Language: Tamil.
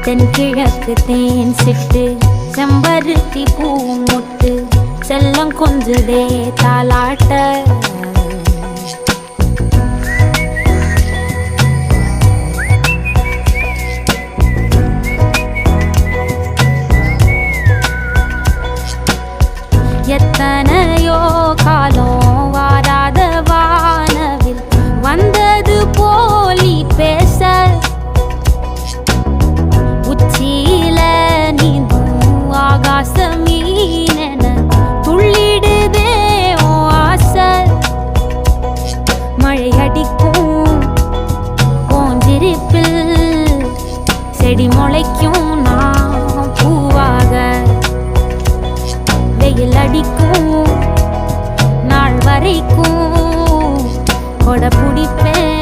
தென்கிழக்கு தேன் சிட்டு செம்பருத்தி பூ முட்டு செல்லம் கொஞ்சுதே தாலாட்ட எத்தனையோ காலம் வாராத வானவில் வந்தது போலி பேச உச்சியில நீந்தும் ஆகாச மீனென துள்ளிடுதே ஓ ஆசை மழை அடிக்கும் போஞ்சிருப்பில் செடி முளைக்கும் நான் பூவாக வெயில் அடிக்கும் நாள் வரைக்கும் கொடை பிடிப்பேன்